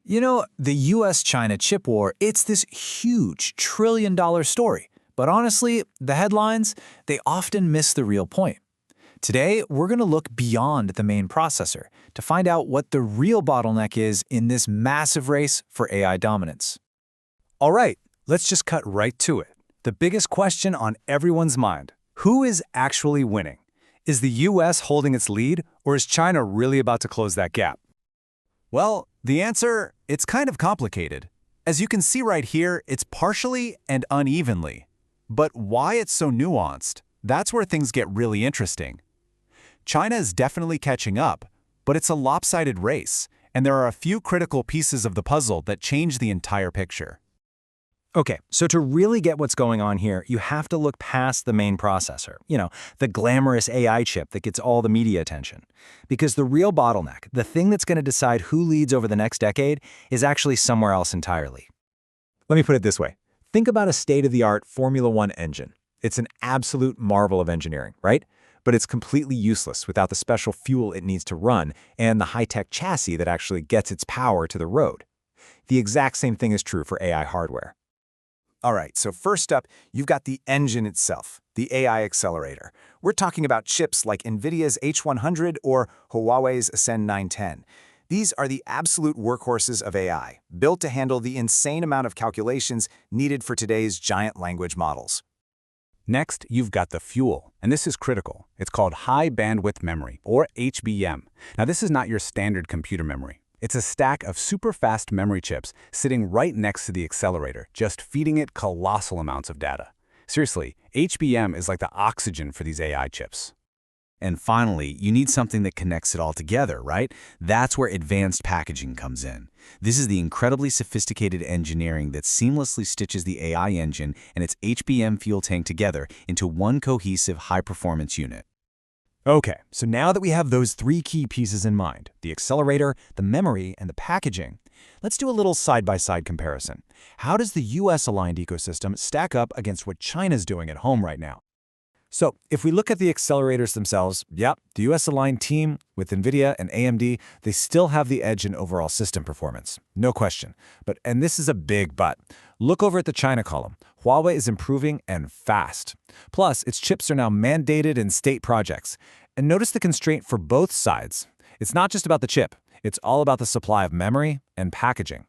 The US-China chip war, it's this huge trillion-dollar story. But honestly, the headlines, they often miss the real point. Today, we're going to look beyond the main processor to find out what the real bottleneck is in this massive race for AI dominance. All right, let's just cut right to it. The biggest question on everyone's mind: who is actually winning? Is the US holding its lead, or is China really about to close that gap? Well, the answer, it's kind of complicated. As you can see right here, it's partially and unevenly. But why it's so nuanced, that's where things get really interesting. China is definitely catching up, but it's a lopsided race, and there are a few critical pieces of the puzzle that change the entire picture. Okay, so to really get what's going on here, you have to look past the main processor, the glamorous AI chip that gets all the media attention. Because the real bottleneck, the thing that's going to decide who leads over the next decade, is actually somewhere else entirely. Let me put it this way. Think about a state-of-the-art Formula One engine. It's an absolute marvel of engineering, right? But it's completely useless without the special fuel it needs to run and the high-tech chassis that actually gets its power to the road. The exact same thing is true for AI hardware. All right, so first up, you've got the engine itself, the AI accelerator. We're talking about chips like NVIDIA's H100 or Huawei's Ascend 910. These are the absolute workhorses of AI, built to handle the insane amount of calculations needed for today's giant language models. Next, you've got the fuel, and this is critical. It's called high bandwidth memory, or HBM. Now, this is not your standard computer memory. It's a stack of super-fast memory chips sitting right next to the accelerator, just feeding it colossal amounts of data. Seriously, HBM is like the oxygen for these AI chips. And finally, you need something that connects it all together, right? That's where advanced packaging comes in. This is the incredibly sophisticated engineering that seamlessly stitches the AI engine and its HBM fuel tank together into one cohesive high-performance unit. Okay, so now that we have those three key pieces in mind, the accelerator, the memory, and the packaging, let's do a little side-by-side comparison. How does the US-aligned ecosystem stack up against what China's doing at home right now? So, if we look at the accelerators themselves, the US-aligned team with NVIDIA and AMD, they still have the edge in overall system performance. No question. And this is a big but. Look over at the China column. Huawei is improving and fast. Plus, its chips are now mandated in state projects. And notice the constraint for both sides. It's not just about the chip. It's all about the supply of memory and packaging.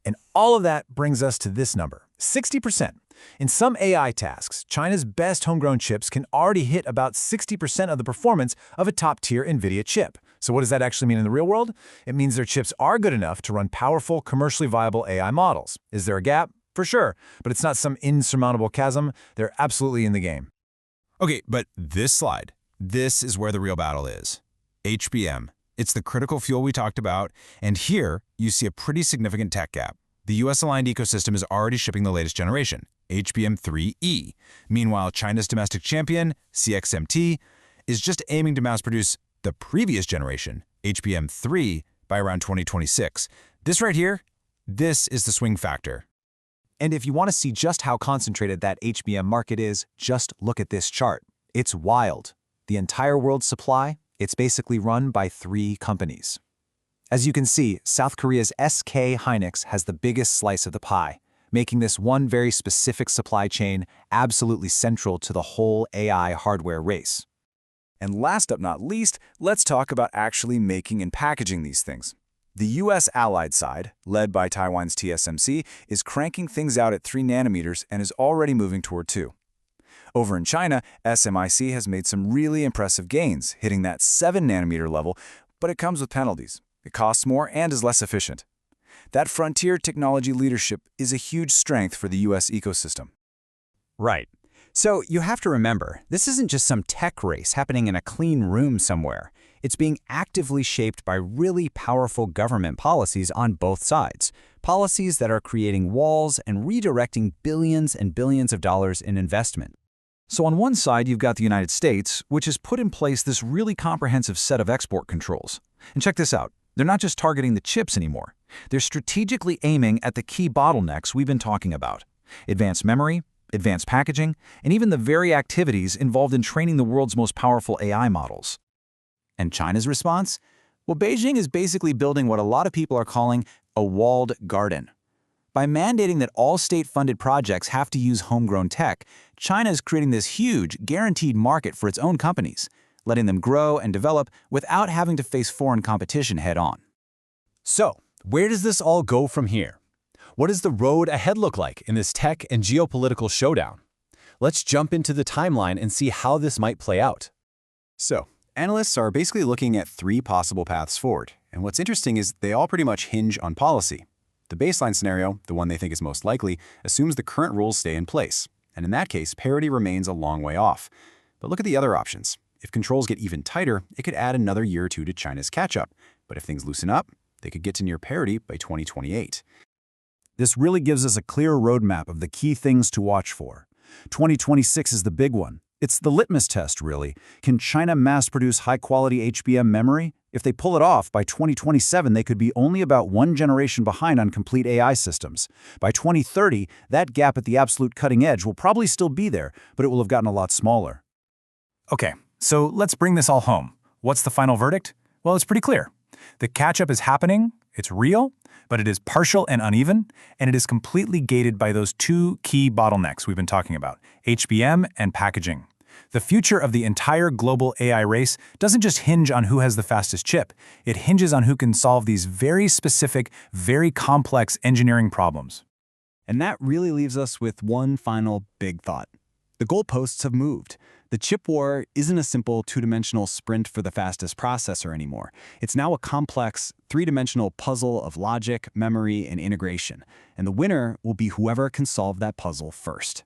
And all of that brings us to this number, 60%. In some AI tasks, China's best homegrown chips can already hit about 60% of the performance of a top-tier NVIDIA chip. So what does that actually mean in the real world? It means their chips are good enough to run powerful, commercially viable AI models. Is there a gap? For sure, but it's not some insurmountable chasm. They're absolutely in the game. Okay, but this slide, this is where the real battle is. HBM. It's the critical fuel we talked about, and here you see a pretty significant tech gap. The US-aligned ecosystem is already shipping the latest generation, HBM3E. Meanwhile, China's domestic champion, CXMT, is just aiming to mass-produce the previous generation, HBM3, by around 2026. This right here, this is the swing factor. And if you want to see just how concentrated that HBM market is, just look at this chart. It's wild. The entire world's supply, it's basically run by 3 companies. As you can see, South Korea's SK Hynix has the biggest slice of the pie, making this one very specific supply chain absolutely central to the whole AI hardware race. And last but not least, let's talk about actually making and packaging these things. The US allied side, led by Taiwan's TSMC, is cranking things out at 3 nanometers and is already moving toward 2. Over in China, SMIC has made some really impressive gains, hitting that 7 nanometer level, but it comes with penalties. It costs more and is less efficient. That frontier technology leadership is a huge strength for the US ecosystem. Right. So you have to remember, this isn't just some tech race happening in a clean room somewhere. It's being actively shaped by really powerful government policies on both sides. Policies that are creating walls and redirecting billions and billions of dollars in investment. So on one side, you've got the United States, which has put in place this really comprehensive set of export controls. And check this out. They're not just targeting the chips anymore. They're strategically aiming at the key bottlenecks we've been talking about: advanced memory, advanced packaging, and even the very activities involved in training the world's most powerful AI models. And China's response? Well, Beijing is basically building what a lot of people are calling a walled garden. By mandating that all state-funded projects have to use homegrown tech, China is creating this huge, guaranteed market for its own companies, letting them grow and develop without having to face foreign competition head-on. So, where does this all go from here? What does the road ahead look like in this tech and geopolitical showdown? Let's jump into the timeline and see how this might play out. So, analysts are basically looking at 3 possible paths forward, and what's interesting is they all pretty much hinge on policy. The baseline scenario, the one they think is most likely, assumes the current rules stay in place, and in that case, parity remains a long way off. But look at the other options. If controls get even tighter, it could add another year or two to China's catch-up, but if things loosen up, they could get to near parity by 2028. This really gives us a clear roadmap of the key things to watch for. 2026 is the big one. It's the litmus test, really. Can China mass-produce high-quality HBM memory? If they pull it off, by 2027 they could be only about 1 generation behind on complete AI systems. By 2030, that gap at the absolute cutting edge will probably still be there, but it will have gotten a lot smaller. Okay, so let's bring this all home. What's the final verdict? Well, it's pretty clear. The catch-up is happening, it's real, but it is partial and uneven, and it is completely gated by those 2 key bottlenecks we've been talking about, HBM and packaging. The future of the entire global AI race doesn't just hinge on who has the fastest chip. It hinges on who can solve these very specific, very complex engineering problems. And that really leaves us with one final big thought. The goalposts have moved. The chip war isn't a simple 2-dimensional sprint for the fastest processor anymore. It's now a complex 3-dimensional puzzle of logic, memory, and integration. And the winner will be whoever can solve that puzzle first.